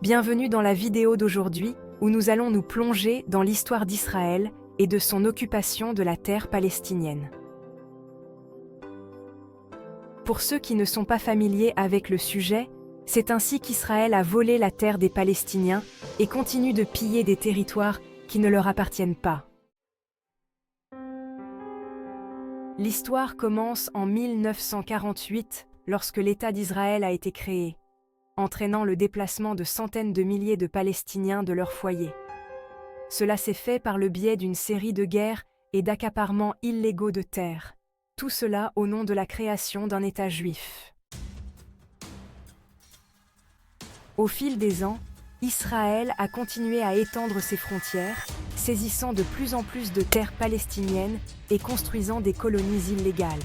Bienvenue dans la vidéo d'aujourd'hui où nous allons nous plonger dans l'histoire d'Israël et de son occupation de la terre palestinienne. Pour ceux qui ne sont pas familiers avec le sujet, c'est ainsi qu'Israël a volé la terre des Palestiniens et continue de piller des territoires qui ne leur appartiennent pas. L'histoire commence en 1948 lorsque l'État d'Israël a été créé, entraînant le déplacement de centaines de milliers de Palestiniens de leur foyer. Cela s'est fait par le biais d'une série de guerres et d'accaparements illégaux de terres, tout cela au nom de la création d'un État juif. Au fil des ans, Israël a continué à étendre ses frontières, saisissant de plus en plus de terres palestiniennes et construisant des colonies illégales.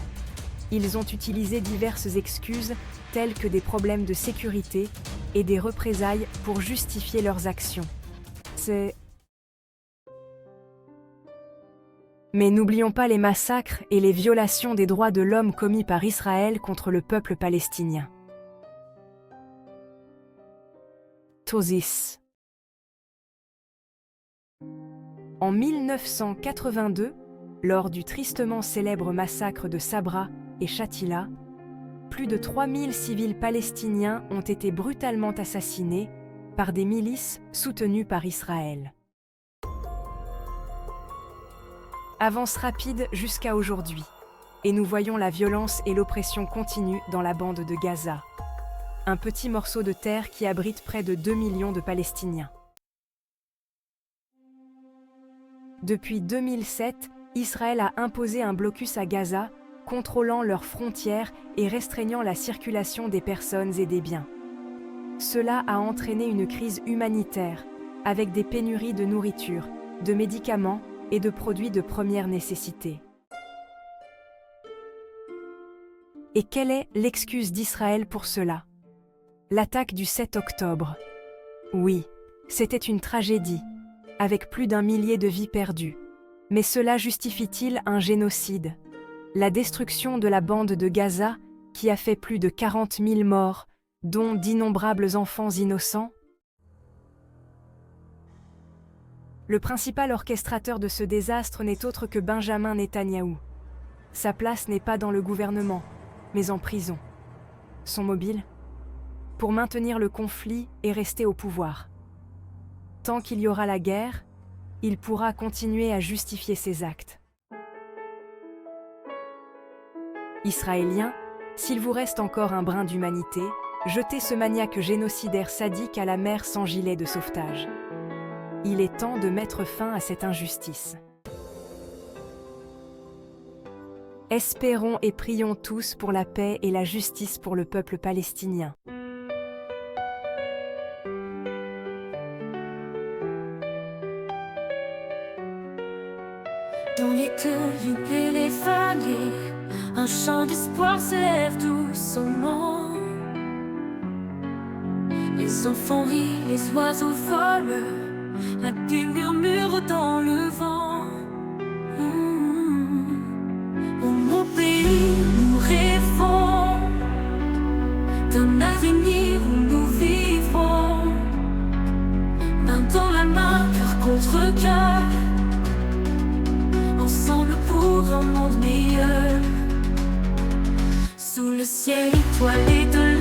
Ils ont utilisé diverses excuses, telles que des problèmes de sécurité et des représailles pour justifier leurs actions. Mais n'oublions pas les massacres et les violations des droits de l'homme commis par Israël contre le peuple palestinien. Tosis. En 1982, lors du tristement célèbre massacre de Sabra et Shatila, plus de 3000 civils palestiniens ont été brutalement assassinés par des milices soutenues par Israël. Avance rapide jusqu'à aujourd'hui, et nous voyons la violence et l'oppression continue dans la bande de Gaza, un petit morceau de terre qui abrite près de 2 millions de Palestiniens. Depuis 2007, Israël a imposé un blocus à Gaza, contrôlant leurs frontières et restreignant la circulation des personnes et des biens. Cela a entraîné une crise humanitaire, avec des pénuries de nourriture, de médicaments et de produits de première nécessité. Et quelle est l'excuse d'Israël pour cela? L'attaque du 7 octobre. Oui, c'était une tragédie, avec plus d'1 millier de vies perdues. Mais cela justifie-t-il un génocide? La destruction de la bande de Gaza, qui a fait plus de 40 000 morts, dont d'innombrables enfants innocents? Le principal orchestrateur de ce désastre n'est autre que Benjamin Netanyahou. Sa place n'est pas dans le gouvernement, mais en prison. Son mobile? Pour maintenir le conflit et rester au pouvoir. Tant qu'il y aura la guerre, il pourra continuer à justifier ses actes. Israéliens, s'il vous reste encore un brin d'humanité, jetez ce maniaque génocidaire sadique à la mer sans gilet de sauvetage. Il est temps de mettre fin à cette injustice. Espérons et prions tous pour la paix et la justice pour le peuple palestinien. Dans les collines et les vallées, un chant d'espoir s'élève doucement. Les enfants rient, les oiseaux volent, la pluie murmure dans le vent. Au mon pays, nous rêvons d'un avenir où nous vivrons, main dans la main, cœur contre cœur, ensemble pour un monde meilleur. Sous le ciel étoilé de